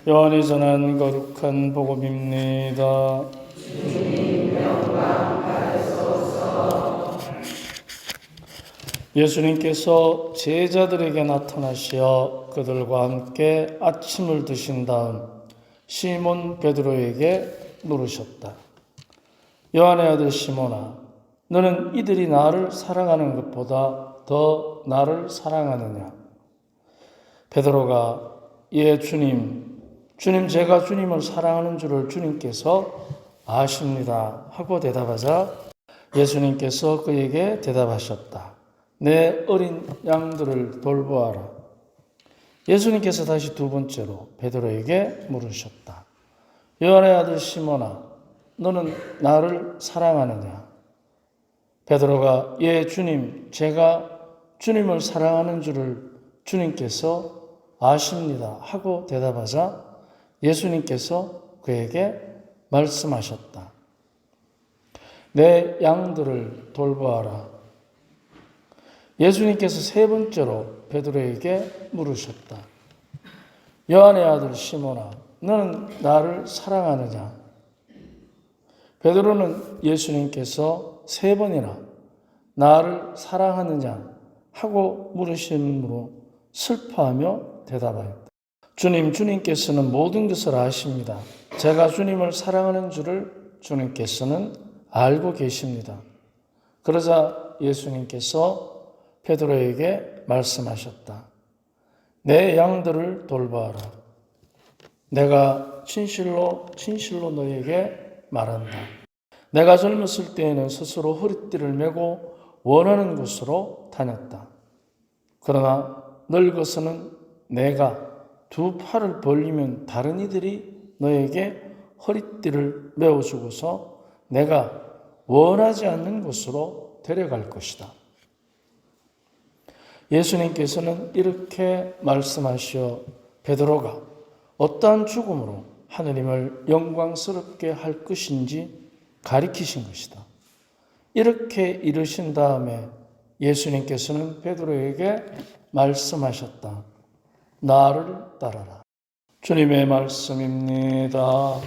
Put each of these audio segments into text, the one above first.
요한이 전한 거룩한 복음입니다. 예수님께서 제자들에게 나타나시어 그들과 함께 아침을 드신 다음 시몬 베드로에게 물으셨다. 요한의 아들 시몬아, 너는 이들이 나를 사랑하는 것보다 더 나를 사랑하느냐? 베드로가 예 주님 제가 주님을 사랑하는 줄을 주님께서 아십니다 하고 대답하자 예수님께서 그에게 대답하셨다. 내 어린 양들을 돌보아라. 예수님께서 다시 두 번째로 베드로에게 물으셨다. 요한의 아들 시몬아, 너는 나를 사랑하느냐? 베드로가 예 주님 제가 주님을 사랑하는 줄을 주님께서 아십니다 하고 대답하자 예수님께서 그에게 말씀하셨다. 내 양들을 돌보아라. 예수님께서 세 번째로 베드로에게 물으셨다. 요한의 아들 시몬아, 너는 나를 사랑하느냐? 베드로는 예수님께서 세 번이나 나를 사랑하느냐 하고 물으심으로 슬퍼하며 대답하였다. 주님께서는 모든 것을 아십니다. 제가 주님을 사랑하는 줄을 주님께서는 알고 계십니다. 그러자 예수님께서 베드로에게 말씀하셨다. 내 양들을 돌보아라. 내가 진실로 너에게 말한다. 내가 젊었을 때에는 스스로 허리띠를 메고 원하는 곳으로 다녔다. 그러나 늙어서는 내가 두 팔을 벌리면 다른 이들이 너에게 허리띠를 메어주고서 내가 원하지 않는 곳으로 데려갈 것이다. 예수님께서는 이렇게 말씀하시어 베드로가 어떠한 죽음으로 하느님을 영광스럽게 할 것인지 가리키신 것이다. 이렇게 이르신 다음에 예수님께서는 베드로에게 말씀하셨다. 나를 따라라. 주님의 말씀입니다.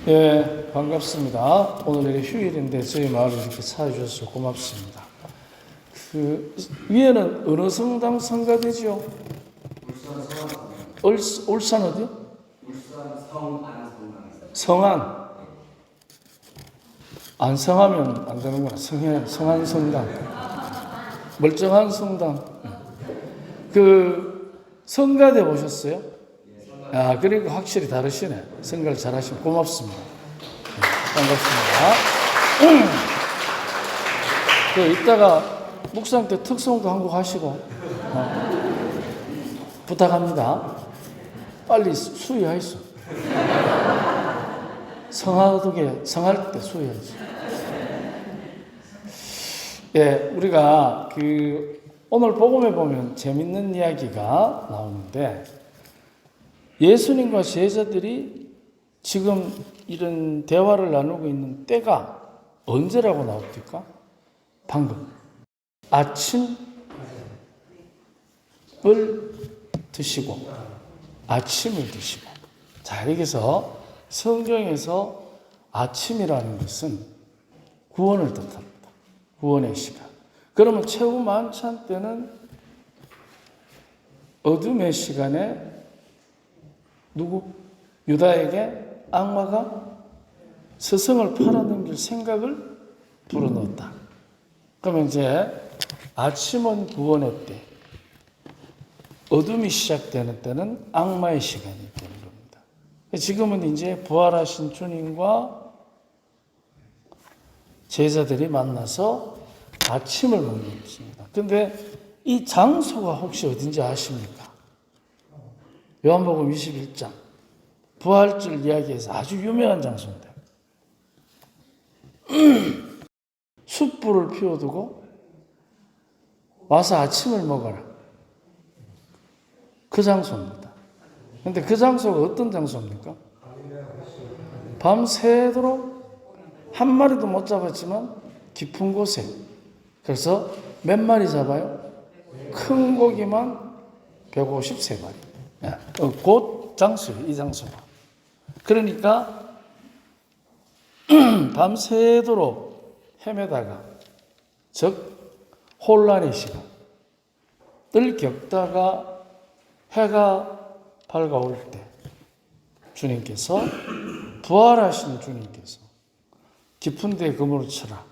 예, 반갑습니다. 오늘 휴일인데 저희 마을을 이렇게 찾아주셔서 고맙습니다. 위에는 어느 성당 성가대지요? 울산 어디요? 울산 성안 성당입니다. 성안. 안 성하면 안 되는구나. 성안 성당. 멀쩡한 성당. 성가대 오셨어요? 아, 그리고 확실히 다르시네. 성가를 잘하시면 고맙습니다. 반갑습니다. 이따가 묵상 때 특성도 한곡 하시고 부탁합니다. 빨리 수위하이소. 성할 때 수위하이소. 예, 우리가 오늘 복음에 보면 재밌는 이야기가 나오는데 예수님과 제자들이 지금 이런 대화를 나누고 있는 때가 언제라고 나옵니까? 방금 아침을 드시고 자, 여기서 성경에서 아침이라는 것은 구원을 뜻합니다. 구원의 시간. 그러면 최후 만찬 때는 어둠의 시간에 유다에게 악마가 스승을 팔아넘길 생각을 불어넣었다. 그러면 이제 아침은 구원의 때, 어둠이 시작되는 때는 악마의 시간이 되는 겁니다. 지금은 이제 부활하신 주님과 제자들이 만나서 아침을 먹는 것입니다. 그런데 이 장소가 혹시 어딘지 아십니까? 요한복음 21장 부활절 이야기에서 아주 유명한 장소인데 숯불을 피워두고 와서 아침을 먹어라. 그 장소입니다. 그런데 그 장소가 어떤 장소입니까? 밤새도록 한 마리도 못 잡았지만 깊은 곳에. 그래서 몇 마리 잡아요? 큰 고기만 153마리. 곧 장수예요, 이 장수가. 그러니까 밤새도록 헤매다가 즉 혼란의 시간 을 겪다가 해가 밝아올 때 주님께서 부활하신 주님께서 깊은 데에 그물을 쳐라.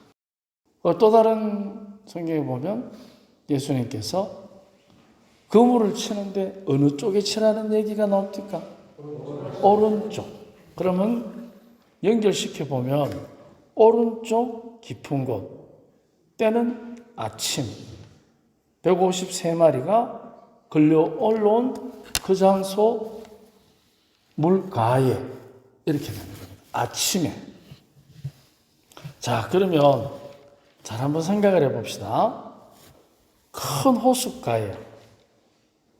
또 다른 성경에 보면 예수님께서 그물을 치는데 어느 쪽에 치라는 얘기가 나옵니까? 오른쪽. 그러면 연결시켜 보면 오른쪽 깊은 곳 때는 아침 153마리가 걸려 올라온 그 장소 물가에 이렇게 되는 겁니다. 아침에. 자, 그러면 잘 한번 생각을 해봅시다. 큰 호숫가에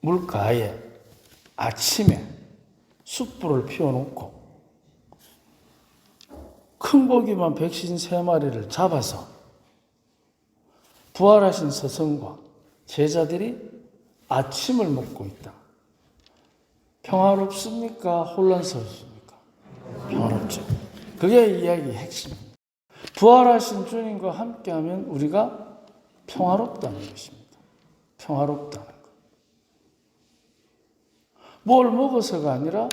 물가에 아침에 숯불을 피워놓고 큰 고기만 153마리를 잡아서 부활하신 스승과 제자들이 아침을 먹고 있다. 평화롭습니까? 혼란스럽습니까? 평화롭죠. 그게 이야기의 핵심입니다. 부활하신 주님과 함께하면 우리가 평화롭다는 것입니다. 평화롭다는 것. 뭘 먹어서가 아니라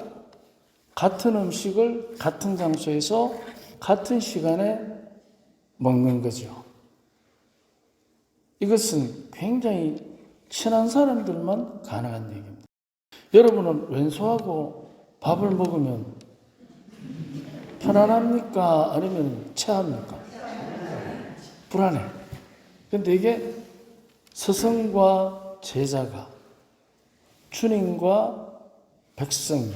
같은 음식을 같은 장소에서 같은 시간에 먹는 거죠. 이것은 굉장히 친한 사람들만 가능한 얘기입니다. 여러분은 왼수하고 밥을 먹으면 편안합니까? 아니면 체합니까? 불안해. 근데 이게 스승과 제자가 주님과 백성이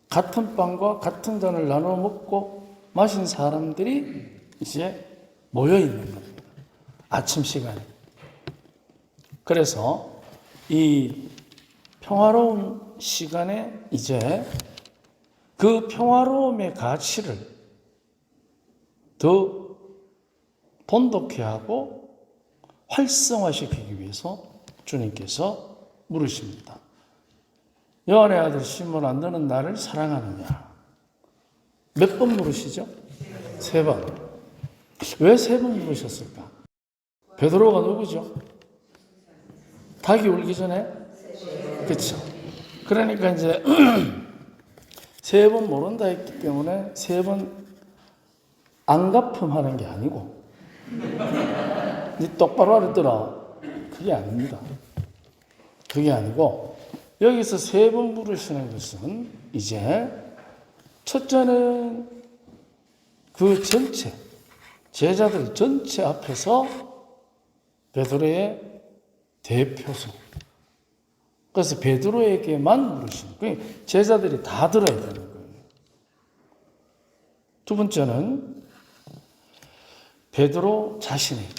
같은 빵과 같은 잔을 나눠 먹고 마신 사람들이 이제 모여 있는 겁니다. 아침 시간에. 그래서 이 평화로운 시간에 이제 그 평화로움의 가치를 더 본독해 하고 활성화시키기 위해서 주님께서 물으십니다. 요한의 아들 시몬아, 너는 나를 사랑하느냐? 몇 번 물으시죠? 3번. 왜 3번 물으셨을까? 베드로가 누구죠? 닭이 울기 전에? 그렇죠. 그러니까 이제 3번 모른다 했기 때문에 3번 안가품하는 게 아니고 니 똑바로 알았더라. 그게 아닙니다. 그게 아니고 여기서 3번 부르시는 것은 이제 첫째는 그 전체 제자들 전체 앞에서 베드로의 대표성. 그래서 베드로에게만 물으시는 거예요. 제자들이 다 들어야 되는 거예요. 두 번째는 베드로 자신에게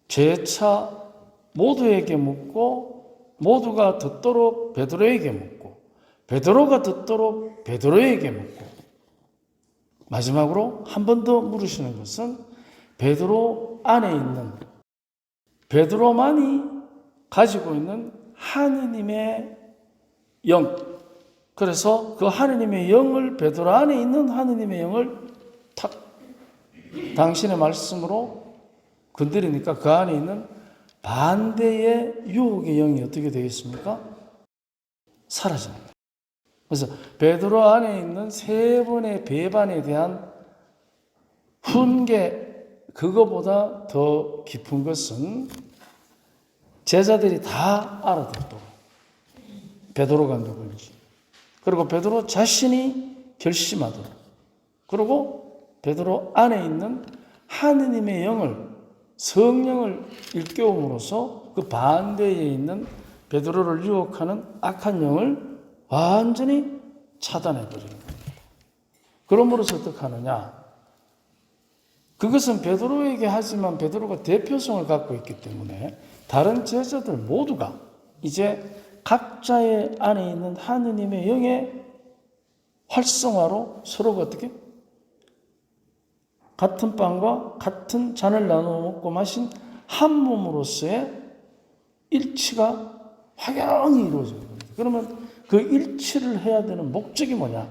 재차 모두에게 묻고 모두가 듣도록 베드로에게 묻고 베드로가 듣도록 베드로에게 묻고 마지막으로 한 번 더 물으시는 것은 베드로 안에 있는 베드로만이 가지고 있는 하느님의 영. 그래서 그 하느님의 영을 베드로 안에 있는 하느님의 영을 탁 당신의 말씀으로 건드리니까 그 안에 있는 반대의 유혹의 영이 어떻게 되겠습니까? 사라지는 거예요. 그래서 베드로 안에 있는 3번의 배반에 대한 훈계, 그거보다 더 깊은 것은 제자들이 다 알아듣도록 베드로가 누구인지, 그리고 베드로 자신이 결심하도록, 그리고 베드로 안에 있는 하느님의 영을, 성령을 일깨움으로써 그 반대에 있는 베드로를 유혹하는 악한 영을 완전히 차단해버리는 거예요. 그러므로서 어떻게 하느냐? 그것은 베드로에게 하지만 베드로가 대표성을 갖고 있기 때문에 다른 제자들 모두가 이제 각자의 안에 있는 하느님의 영의 활성화로 서로가 어떻게? 같은 빵과 같은 잔을 나누어 먹고 마신 한 몸으로서의 일치가 확연히 이루어져요. 그러면 그 일치를 해야 되는 목적이 뭐냐?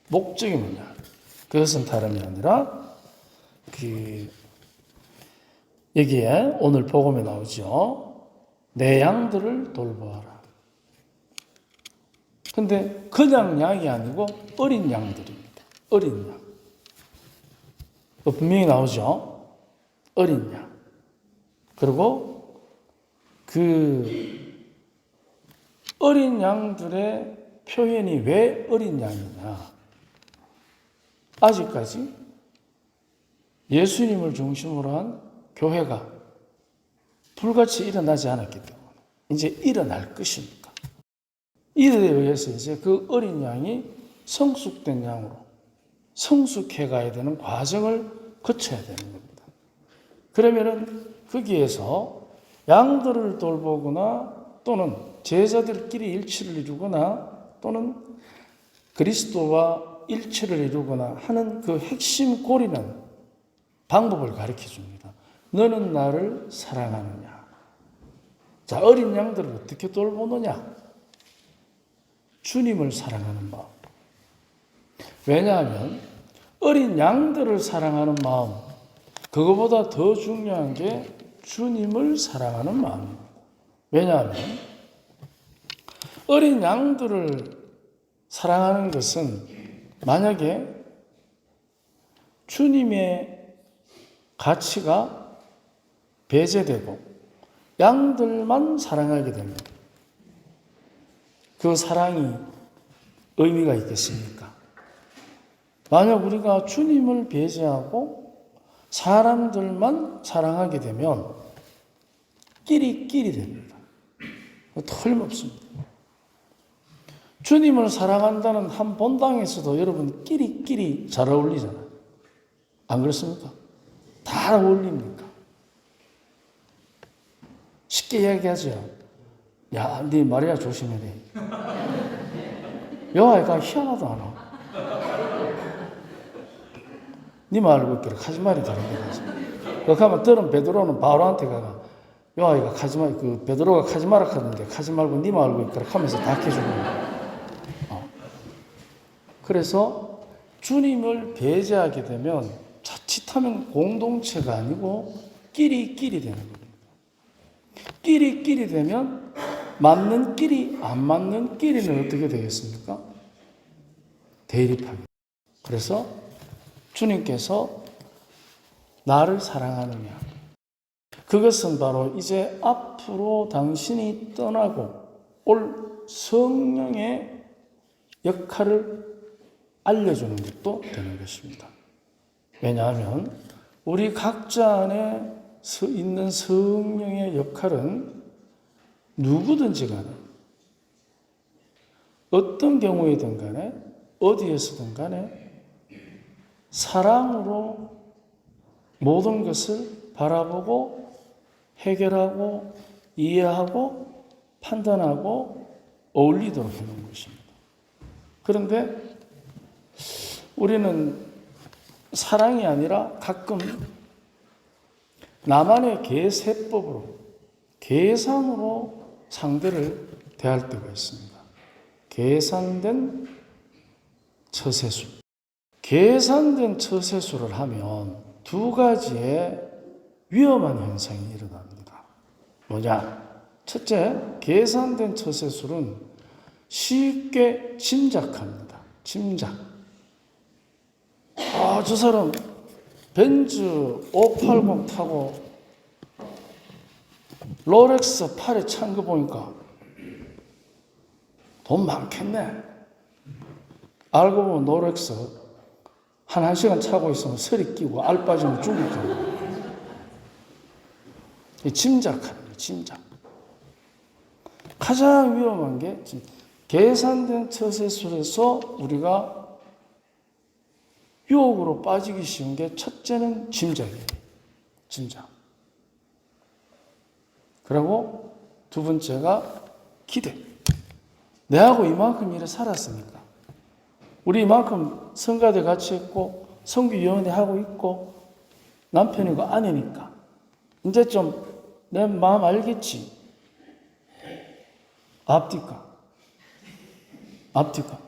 목적이 뭐냐? 그것은 다름이 아니라 여기에 오늘 복음에 나오죠. 내 양들을 돌보아라. 근데 그냥 양이 아니고 어린 양들입니다. 어린 양. 분명히 나오죠. 어린 양. 그리고 그 어린 양들의 표현이 왜 어린 양이냐? 아직까지 예수님을 중심으로 한 교회가 불같이 일어나지 않았기 때문에 이제 일어날 것입니다. 이에 의해서 이제 그 어린 양이 성숙된 양으로 성숙해 가야 되는 과정을 거쳐야 되는 겁니다. 그러면은 거기에서 양들을 돌보거나 또는 제자들끼리 일치를 이루거나 또는 그리스도와 일치를 이루거나 하는 그 핵심 고리는 방법을 가르쳐 줍니다. 너는 나를 사랑하느냐? 자, 어린 양들을 어떻게 돌보느냐? 주님을 사랑하는 마음. 왜냐하면 어린 양들을 사랑하는 마음, 그거보다 더 중요한 게 주님을 사랑하는 마음입니다. 왜냐하면 어린 양들을 사랑하는 것은 만약에 주님의 가치가 배제되고 양들만 사랑하게 되면 그 사랑이 의미가 있겠습니까? 만약 우리가 주님을 배제하고 사람들만 사랑하게 되면 끼리끼리 됩니다. 틀림없습니다. 주님을 사랑한다는 한 본당에서도 여러분 끼리끼리 잘 어울리잖아요. 안 그렇습니까? 다 어울립니까? 쉽게 이야기하죠. 야, 네 마리아 조심해야 돼. 요 아이가 희한하도 않아. 네 말고 있기를 가지 말이 다른 데 가지. 그 가면 들은 베드로는 바울한테 가가 요 아이가 가지 마, 그 베드로가 가지 마라 하는데 가지 말고 네 말고 있기를 하면서 다 해주는 거야. 그래서 주님을 배제하게 되면 자칫하면 공동체가 아니고 끼리끼리 되는 겁니다. 끼리끼리 되면 맞는 끼리, 안 맞는 끼리는 어떻게 되겠습니까? 대립하게. 그래서 주님께서 나를 사랑하느냐. 그것은 바로 이제 앞으로 당신이 떠나고 올 성령의 역할을 알려주는 것도 되는 것입니다. 왜냐하면 우리 각자 안에 있는 성령의 역할은 누구든지 간에 어떤 경우이든 간에 어디에서든 간에 사랑으로 모든 것을 바라보고 해결하고 이해하고 판단하고 어울리도록 해놓은 것입니다. 그런데 우리는 사랑이 아니라 가끔 나만의 계세법으로 계산으로 상대를 대할 때가 있습니다. 계산된 처세술. 계산된 처세술을 하면 두 가지의 위험한 현상이 일어납니다. 뭐냐? 첫째, 계산된 처세술은 쉽게 짐작합니다. 짐작. 저 사람 벤츠 580 타고 롤렉스 팔에 찬 거 보니까 돈 많겠네. 알고 보면 롤렉스 한 1시간 차고 있으면 설이 끼고 알 빠지면 죽을 거예요. 짐작하는 거예요. 짐작. 가장 위험한 게 계산된 처세술에서 우리가 유혹으로 빠지기 쉬운 게 첫째는 짐작이에요. 짐작. 그리고 두 번째가 기대. 내하고 이만큼 일을 살았으니까. 우리 이만큼 성가대 같이 했고 성교위원회 하고 있고 남편이고 아내니까 이제 좀 내 마음 알겠지. 앞뒤가. 앞뒤가.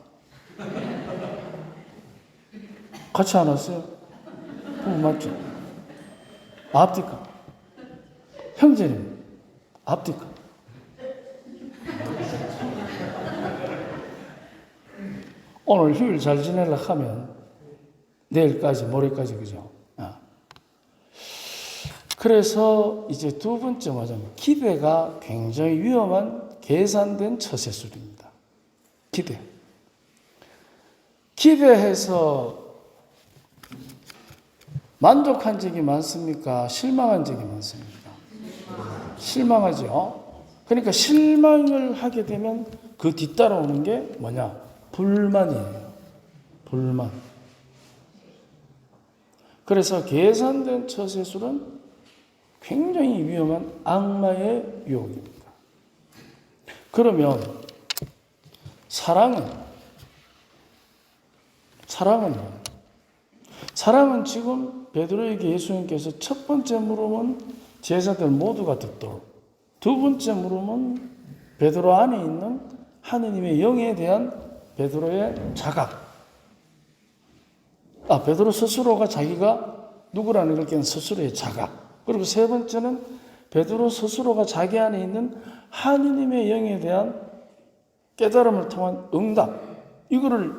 같이 안 왔어요? 맞죠? 앞뒤가. 형제님, 앞뒤가. 오늘 휴일 잘 지내려고 하면 내일까지, 모레까지, 그죠? 그래서 이제 두 번째 뭐냐면 기대가 굉장히 위험한 계산된 처세술입니다. 기대. 기대해서 만족한 적이 많습니까? 실망한 적이 많습니까? 실망하죠. 그러니까 실망을 하게 되면 그 뒤따라오는 게 뭐냐? 불만이에요. 불만. 그래서 계산된 처세술은 굉장히 위험한 악마의 유혹입니다. 그러면 사랑은 뭐예요? 사랑은 지금 베드로에게 예수님께서 첫 번째 물음은 제자들 모두가 듣도록, 두 번째 물음은 베드로 안에 있는 하느님의 영에 대한 베드로의 자각. 베드로 스스로가 자기가 누구라는 걸 깨는 스스로의 자각. 그리고 세 번째는 베드로 스스로가 자기 안에 있는 하느님의 영에 대한 깨달음을 통한 응답. 이거를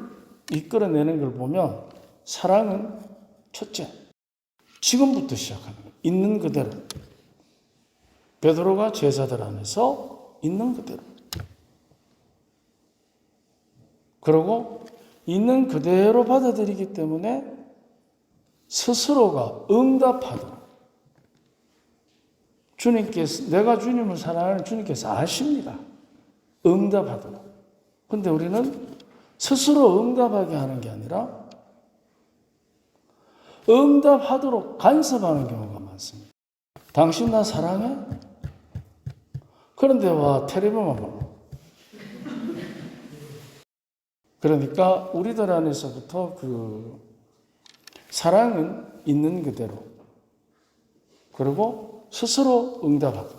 이끌어내는 걸 보면 사랑은 첫째, 지금부터 시작하는 거예요. 있는 그대로. 베드로가 제자들 안에서 있는 그대로. 그리고 있는 그대로 받아들이기 때문에 스스로가 응답하도록. 주님께서, 내가 주님을 사랑하는 주님께서 아십니다. 응답하도록. 근데 우리는 스스로 응답하게 하는 게 아니라 응답하도록 간섭하는 경우가 많습니다. 당신 나 사랑해? 그런데 와 텔레비만 보고. 그러니까 우리들 안에서부터 그 사랑은 있는 그대로, 그리고 스스로 응답하고.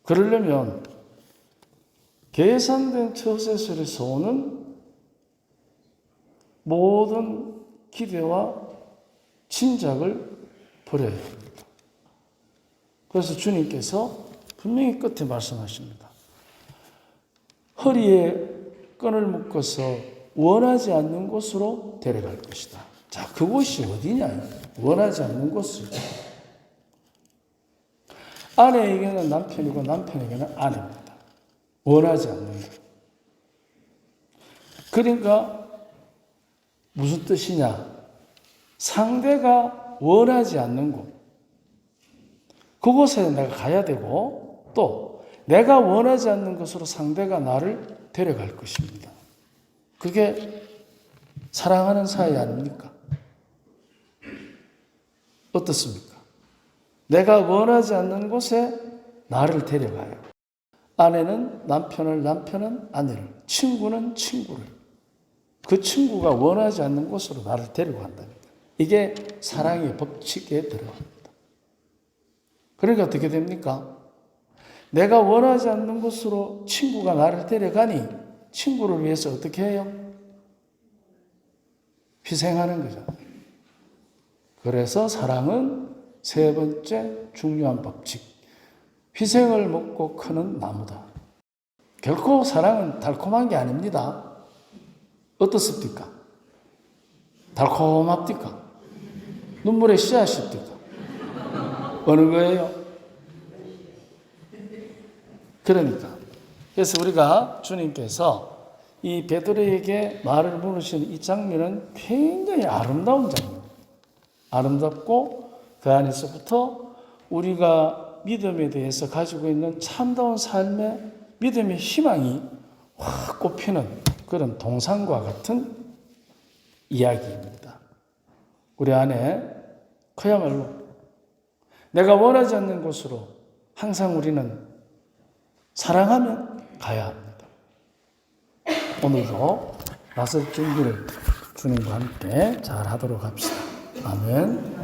그러려면 계산된 처세술에서 오는 모든 기대와 짐작을 버려야 합니다. 그래서 주님께서 분명히 끝에 말씀하십니다. 허리에 끈을 묶어서 원하지 않는 곳으로 데려갈 것이다. 자, 그곳이 어디냐? 원하지 않는 곳이죠. 아내에게는 남편이고 남편에게는 아내입니다. 원하지 않는 것. 그러니까 무슨 뜻이냐? 상대가 원하지 않는 곳. 그곳에 내가 가야 되고 또 내가 원하지 않는 곳으로 상대가 나를 데려갈 것입니다. 그게 사랑하는 사이 아닙니까? 어떻습니까? 내가 원하지 않는 곳에 나를 데려가요. 아내는 남편을, 남편은 아내를, 친구는 친구를. 그 친구가 원하지 않는 곳으로 나를 데려간다는 거예요. 이게 사랑의 법칙에 들어갑니다. 그러니까 어떻게 됩니까? 내가 원하지 않는 곳으로 친구가 나를 데려가니 친구를 위해서 어떻게 해요? 희생하는 거죠. 그래서 사랑은 세 번째 중요한 법칙. 희생을 먹고 크는 나무다. 결코 사랑은 달콤한 게 아닙니다. 어떻습니까? 달콤합니까? 눈물의 씨앗입니까? 어느 거예요? 그러니까. 그래서 우리가 주님께서 이 베드로에게 말을 물으시는 이 장면은 굉장히 아름다운 장면입니다. 아름답고 그 안에서부터 우리가 믿음에 대해서 가지고 있는 참다운 삶의 믿음의 희망이 확 꽃피는 그런 동상과 같은 이야기입니다. 우리 안에 그야말로 내가 원하지 않는 곳으로 항상 우리는 사랑하면 가야 합니다. 오늘도 나설 준비를 주님과 함께 잘 하도록 합시다. 아멘.